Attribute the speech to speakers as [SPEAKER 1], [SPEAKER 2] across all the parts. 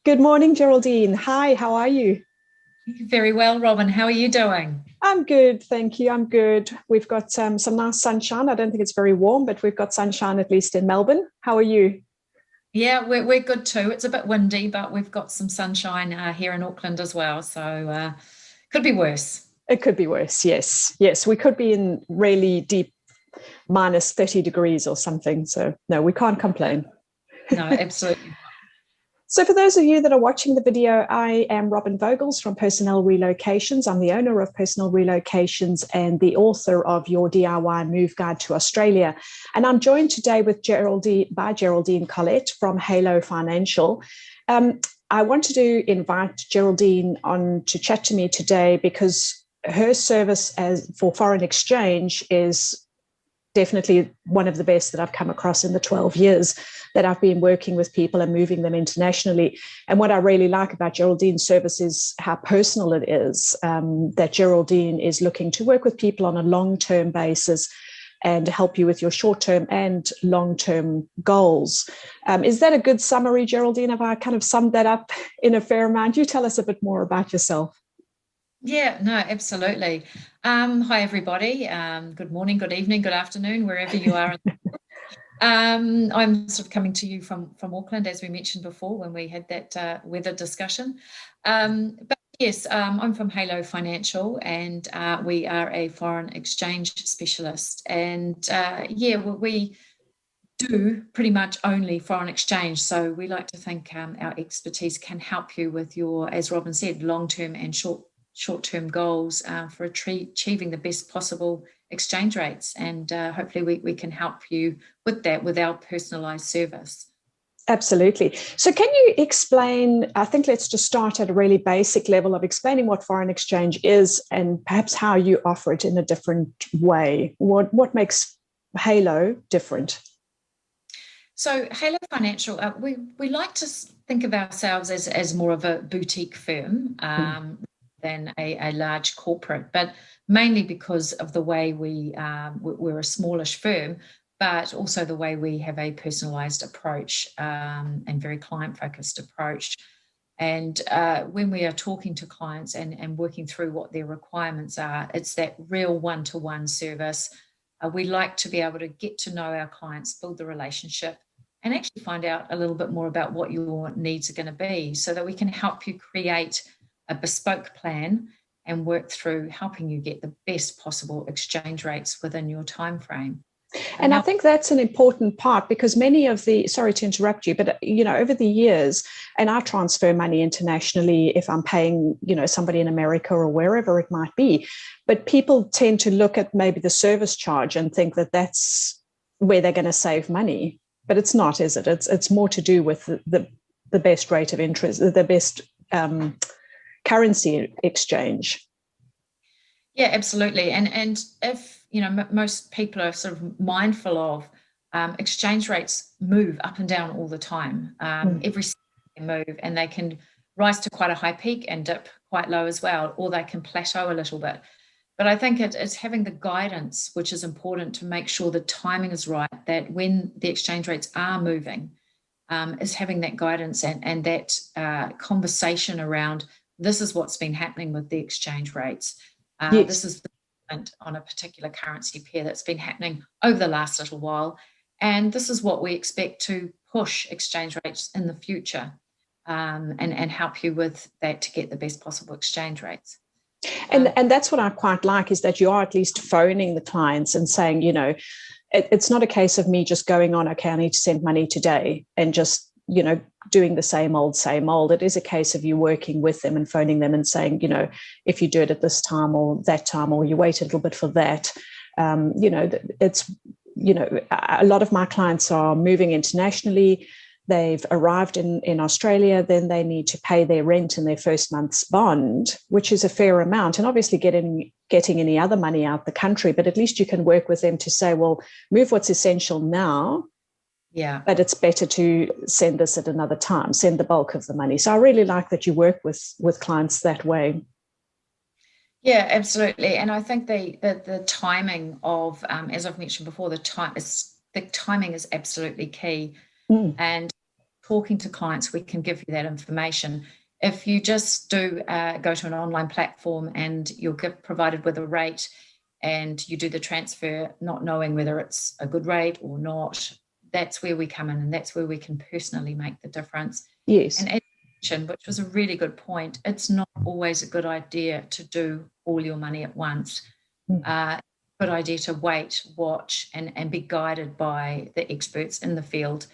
[SPEAKER 1] Good morning, Geraldine. Hi, how are you?
[SPEAKER 2] Very well, Robin. How are you doing?
[SPEAKER 1] I'm good, thank you. I'm good. We've got some nice sunshine. I don't think it's very warm, but we've got sunshine at least in Melbourne. How are you?
[SPEAKER 2] Yeah, we're good too. It's a bit windy, but we've got some sunshine here in Auckland as well. So could be worse.
[SPEAKER 1] It could be worse. Yes, yes. We could be in really deep minus 30 degrees or something. So no, we can't complain.
[SPEAKER 2] No, absolutely.
[SPEAKER 1] So, for those of you that are watching the video, I am Robin Vogels from Personnel Relocations. I'm the owner of Personnel Relocations and the author of Your DIY Move Guide to Australia. And I'm joined today with Geraldine Collett from Halo Financial. Um, I wanted to invite Geraldine on to chat to me today because her service as for foreign exchange is definitely one of the best that I've come across in the 12 years that I've been working with people and moving them internationally. And what I really like about Geraldine's service is how personal it is, that Geraldine is looking to work with people on a long-term basis and help you with your short-term and long-term goals. Is that a good summary, Geraldine? Have I kind of summed that up in a fair amount? You tell us a bit more about yourself.
[SPEAKER 2] Yeah, no, absolutely. Hi, everybody. Good morning, good evening, good afternoon, wherever you are. I'm sort of coming to you from Auckland, as we mentioned before when we had that weather discussion. But yes, I'm from Halo Financial, and we are a foreign exchange specialist. And yeah, we do pretty much only foreign exchange. So we like to think our expertise can help you with your, as Robin said, long-term and short-term goals for achieving the best possible exchange rates. And hopefully we can help you with that with our personalized service.
[SPEAKER 1] Absolutely. So, can you explain? I think let's just start at a really basic level of explaining what foreign exchange is and perhaps how you offer it in a different way. What makes Halo different?
[SPEAKER 2] So Halo Financial, we like to think of ourselves as more of a boutique firm
[SPEAKER 1] Mm.
[SPEAKER 2] than a large corporate, but mainly because of the way we're a smallish firm, but also the way we have a personalized approach and very client-focused approach. And when we are talking to clients and working through what their requirements are, it's that real one-to-one service. We like to be able to get to know our clients, build the relationship, and actually find out a little bit more about what your needs are going to be so that we can help you create a bespoke plan and work through helping you get the best possible exchange rates within your time frame. And
[SPEAKER 1] And I
[SPEAKER 2] how
[SPEAKER 1] think that's an important part because many of the, sorry to interrupt you, but over the years, and I transfer money internationally if I'm paying, somebody in America or wherever it might be, but people tend to look at maybe the service charge and think that that's where they're going to save money, but it's not, is it? It's more to do with the best rate of interest, the best currency exchange.
[SPEAKER 2] Yeah, absolutely. And if, most people are sort of mindful of exchange rates move up and down all the time.
[SPEAKER 1] Mm.
[SPEAKER 2] Every second they move and they can rise to quite a high peak and dip quite low as well, or they can plateau a little bit. But I think it's having the guidance, which is important to make sure the timing is right, that when the exchange rates are moving, is having that guidance and that conversation around this is what's been happening with the exchange rates. This
[SPEAKER 1] Yes.
[SPEAKER 2] is the movement on a particular currency pair that's been happening over the last little while. And this is what we expect to push exchange rates in the future and help you with that to get the best possible exchange rates.
[SPEAKER 1] And
[SPEAKER 2] Um,
[SPEAKER 1] and that's what I quite like is that you are at least phoning the clients and saying, it's not a case of me just going on, okay, I need to send money today and just, doing the same old, same old. It is a case of you working with them and phoning them and saying, if you do it at this time or that time, or you wait a little bit for that, it's, a lot of my clients are moving internationally. They've arrived in Australia, then they need to pay their rent and their first month's bond, which is a fair amount, and obviously getting any other money out the country. But at least you can work with them to say, well, move what's essential now,
[SPEAKER 2] yeah.
[SPEAKER 1] but it's better to send this at another time, send the bulk of the money. So I really like that you work with clients that way.
[SPEAKER 2] Yeah, absolutely. And I think the timing of, as I've mentioned before, the timing is absolutely key.
[SPEAKER 1] Mm.
[SPEAKER 2] And talking to clients, we can give you that information. If you just do go to an online platform and you're provided with a rate and you do the transfer not knowing whether it's a good rate or not, that's where we come in, and that's where we can personally make the difference.
[SPEAKER 1] Yes.
[SPEAKER 2] And as you mentioned, which was a really good point, it's not always a good idea to do all your money at once. Good idea to wait, watch, and be guided by the experts in the field.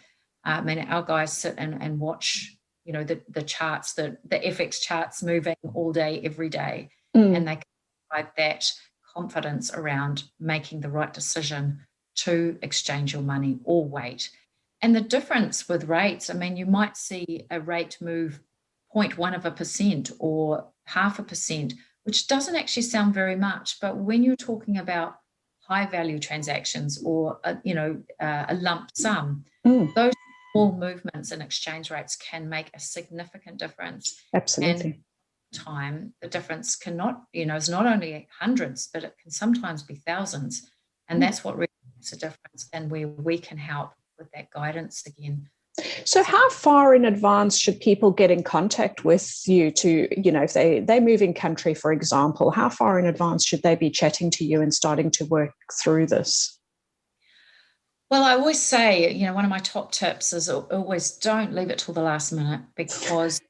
[SPEAKER 2] And our guys sit and watch, the charts, the FX charts moving all day, every day, and they can provide that confidence around making the right decision to exchange your money or wait. And the difference with rates, I mean, you might see a rate move 0.1% or 0.5%, which doesn't actually sound very much, but when you're talking about high value transactions or a lump sum, those small movements in exchange rates can make a significant difference.
[SPEAKER 1] Absolutely.
[SPEAKER 2] And time, the difference cannot, is not only hundreds, but it can sometimes be thousands. And that's what really makes a difference, and where we can help with that guidance again.
[SPEAKER 1] So how far in advance should people get in contact with you to, if they move in country, for example, how far in advance should they be chatting to you and starting to work through this?
[SPEAKER 2] Well, I always say, one of my top tips is always don't leave it till the last minute, because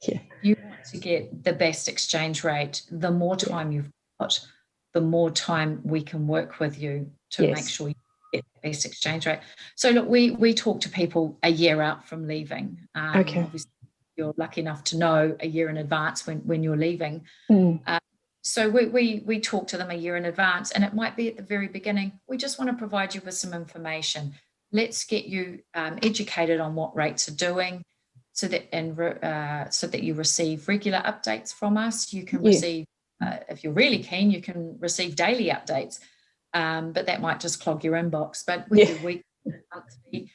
[SPEAKER 2] you want to get the best exchange rate. The more time you've got, the more time we can work with you to make sure you get the best exchange rate. So look, we talk to people a year out from leaving. Obviously, you're lucky enough to know a year in advance when you're leaving. So we talk to them a year in advance, and it might be at the very beginning. We just want to provide you with some information. Let's get you educated on what rates are doing, so that you receive regular updates from us. You can receive, if you're really keen, you can receive daily updates, but that might just clog your inbox. But we do weekly, monthly.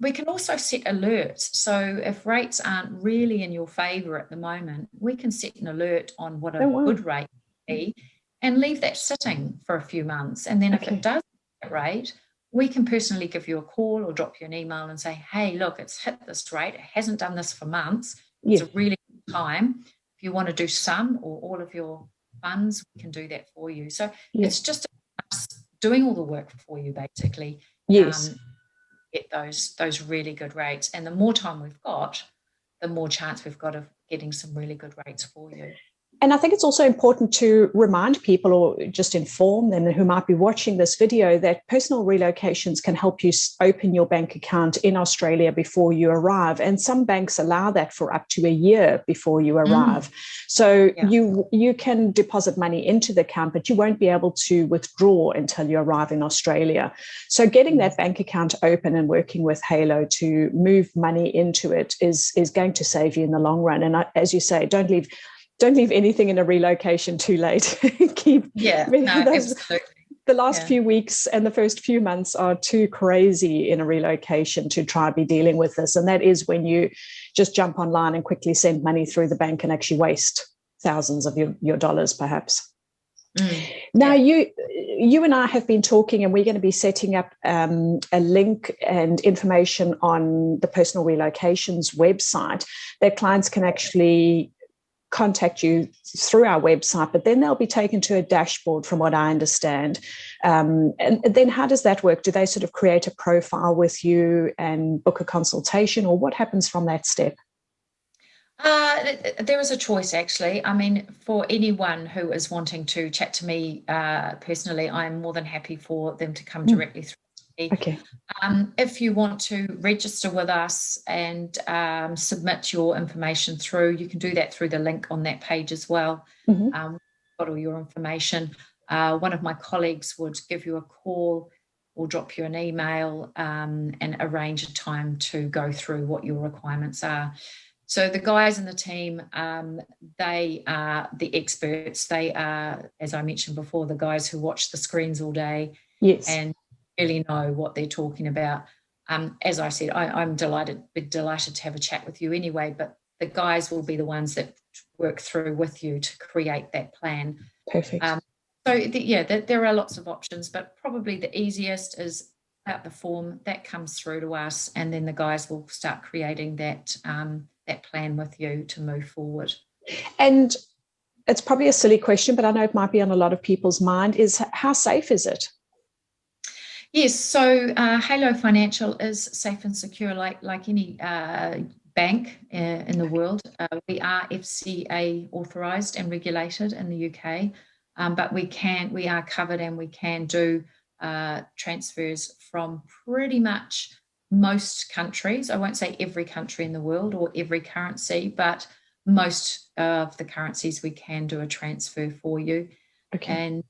[SPEAKER 2] We can also set alerts. So if rates aren't really in your favour at the moment, we can set an alert on what a good rate would be and leave that sitting for a few months. And then if it does hit that rate, we can personally give you a call or drop you an email and say, hey, look, it's hit this rate. It hasn't done this for months. It's a really good time. If you want to do some or all of your funds, we can do that for you. So it's just us doing all the work for you, basically. Get those really good rates. And the more time we've got, the more chance we've got of getting some really good rates for you.
[SPEAKER 1] And I think it's also important to remind people, or just inform them who might be watching this video, that personal relocations can help you open your bank account in Australia before you arrive. And some banks allow that for up to a year before you arrive. So you can deposit money into the account, but you won't be able to withdraw until you arrive in Australia. So getting that bank account open and working with Halo to move money into it is going to save you in the long run. And as you say, don't leave anything in a relocation too late.
[SPEAKER 2] Absolutely.
[SPEAKER 1] The last few weeks and the first few months are too crazy in a relocation to try be dealing with this. And that is when you just jump online and quickly send money through the bank and actually waste thousands of your dollars, perhaps. Now, you and I have been talking, and we're going to be setting up a link and information on the Personal Relocations website that clients can actually contact you through our website, but then they'll be taken to a dashboard, from what I understand. And then how does that work? Do they sort of create a profile with you and book a consultation, or what happens from that step?
[SPEAKER 2] There is a choice, actually. I mean, for anyone who is wanting to chat to me personally, I'm more than happy for them to come directly through. If you want to register with us and submit your information through, you can do that through the link on that page as well. Got all your information. One of my colleagues would give you a call or drop you an email and arrange a time to go through what your requirements are. So the guys in the team, they are the experts. They are, as I mentioned before, the guys who watch the screens all day and really know what they're talking about. As I said, I'm delighted to have a chat with you anyway, but the guys will be the ones that work through with you to create that plan.
[SPEAKER 1] Perfect.
[SPEAKER 2] There are lots of options, but probably the easiest is out the form that comes through to us, and then the guys will start creating that plan with you to move forward.
[SPEAKER 1] And it's probably a silly question, but I know it might be on a lot of people's mind, is how safe is it?
[SPEAKER 2] Yes, so Halo Financial is safe and secure, like any bank in the world. We are FCA authorised and regulated in the UK, but we are covered, and we can do transfers from pretty much most countries. I won't say every country in the world or every currency, but most of the currencies we can do a transfer for you.
[SPEAKER 1] Okay.
[SPEAKER 2] And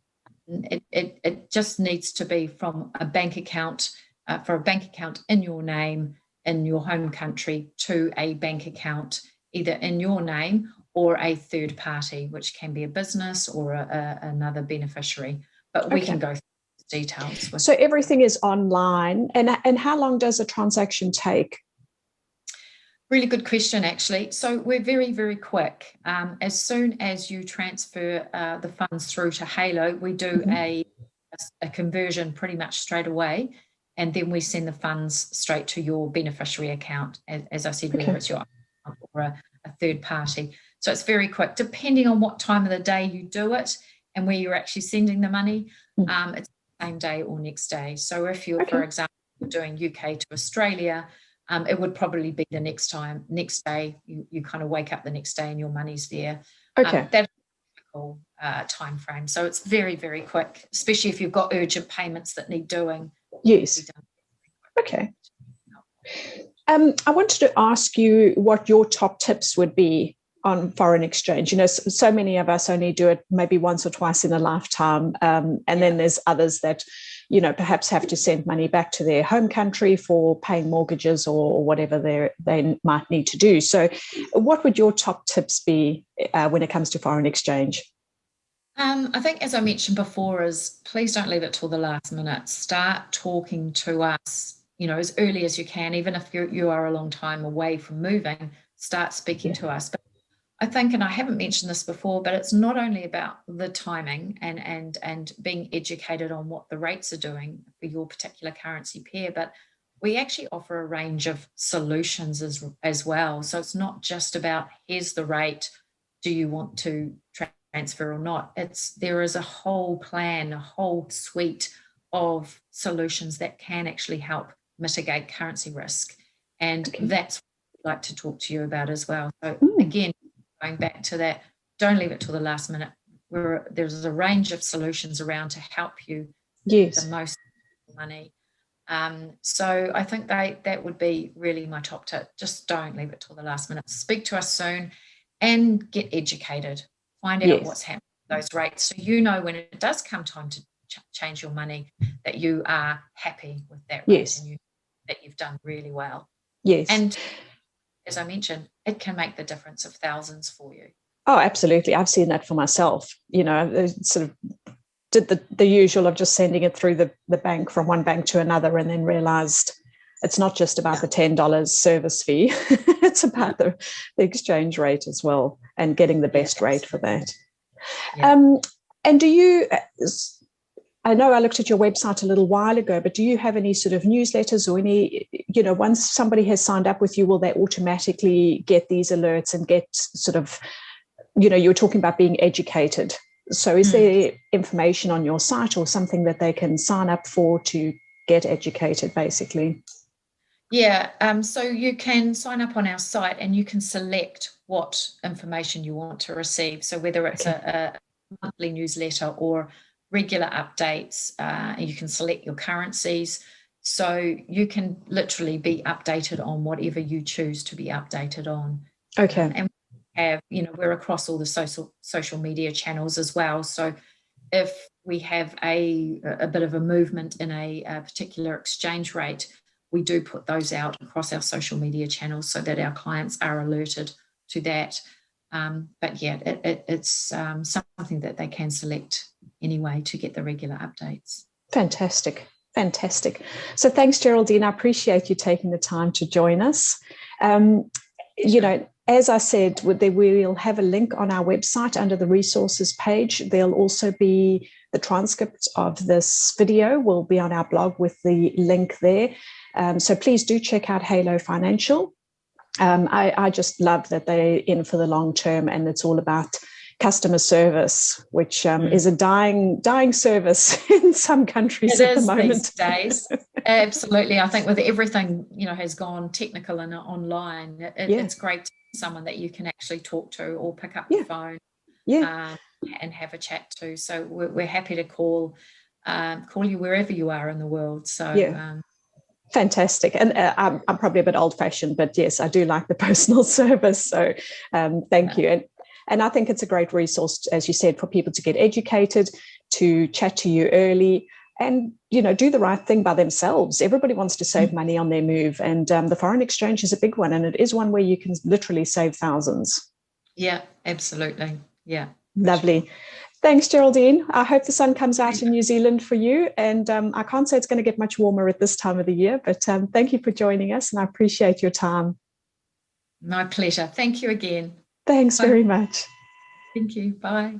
[SPEAKER 2] it just needs to be from a bank account, for a bank account in your name in your home country to a bank account either in your name or a third party, which can be a business or another beneficiary. But we can go through the details.
[SPEAKER 1] So everything is online. And how long does a transaction take?
[SPEAKER 2] Really good question, actually. So we're very, very quick. As soon as you transfer the funds through to Halo, we do a conversion pretty much straight away, and then we send the funds straight to your beneficiary account, as I said, whether it's your account or a third party. So it's very quick, depending on what time of the day you do it and where you're actually sending the money. It's the same day or next day. So if you're, for example, doing UK to Australia, it would probably be the next day. You kind of wake up the next day and your money's there. That's a typical time frame. So it's very, very quick, especially if you've got urgent payments that need doing.
[SPEAKER 1] Yes. Okay. I wanted to ask you what your top tips would be on foreign exchange. You know, so many of us only do it maybe once or twice in a lifetime. And then there's others that, you know, perhaps have to send money back to their home country for paying mortgages or whatever they might need to do. So what would your top tips be when it comes to foreign exchange?
[SPEAKER 2] I think, as I mentioned before, is please don't leave it till the last minute. Start talking to us, you know, as early as you can, even if you are a long time away from moving, start speaking to us. But I think, and I haven't mentioned this before, but it's not only about the timing and being educated on what the rates are doing for your particular currency pair, but we actually offer a range of solutions as well. So it's not just about here's the rate, do you want to transfer or not? There is a whole plan, a whole suite of solutions that can actually help mitigate currency risk. And that's what I'd like to talk to you about as well. So again, going back to that, don't leave it till the last minute. There's a range of solutions around to help you get the most money. So I think that would be really my top tip. Just don't leave it till the last minute. Speak to us soon and get educated. Find out what's happening with those rates, so you know when it does come time to change your money that you are happy with that rate and that you've done really well.
[SPEAKER 1] Yes.
[SPEAKER 2] And as I mentioned, it can make the difference of thousands for you.
[SPEAKER 1] Oh, absolutely. I've seen that for myself. You know, I sort of did the usual of just sending it through the bank from one bank to another, and then realized it's not just about the $10 service fee. It's about the exchange rate as well, and getting the best rate for that. And do you, I know I looked at your website a little while ago, but do you have any sort of newsletters or any, you know, once somebody has signed up with you, will they automatically get these alerts and get sort of, you know, you're talking about being educated. So is there information on your site or something that they can sign up for to get educated, basically?
[SPEAKER 2] Yeah, so you can sign up on our site and you can select what information you want to receive. So whether it's a monthly newsletter or regular updates, you can select your currencies. So you can literally be updated on whatever you choose to be updated on.
[SPEAKER 1] Okay.
[SPEAKER 2] And we have, you know, we're across all the social media channels as well. So if we have a bit of a movement in a particular exchange rate, we do put those out across our social media channels so that our clients are alerted to that. But yeah, it's something that they can select anyway to get the regular updates.
[SPEAKER 1] Fantastic. So thanks, Geraldine. I appreciate you taking the time to join us. You know, As I said, we'll have a link on our website under the resources page. There'll also be the transcript of this video will be on our blog with the link there. So please do check out Halo Financial. I just love that they're in for the long term, and it's all about customer service, which is a dying service in some countries at the moment.
[SPEAKER 2] These days. Absolutely. I think with everything, has gone technical and online, it's great to have someone that you can actually talk to or pick up the phone and have a chat to. So we're happy to call you wherever you are in the world. So
[SPEAKER 1] fantastic. And I'm probably a bit old-fashioned, but yes, I do like the personal service. So thank you. And I think it's a great resource, as you said, for people to get educated, to chat to you early, and do the right thing by themselves. Everybody wants to save money on their move, and the foreign exchange is a big one, and it is one where you can literally save thousands.
[SPEAKER 2] Yeah, absolutely. Yeah.
[SPEAKER 1] Lovely. Sure. Thanks, Geraldine. I hope the sun comes out in New Zealand for you. And I can't say it's going to get much warmer at this time of the year, but thank you for joining us, and I appreciate your time.
[SPEAKER 2] My pleasure. Thank you again.
[SPEAKER 1] Thanks very much.
[SPEAKER 2] Thank you. Bye.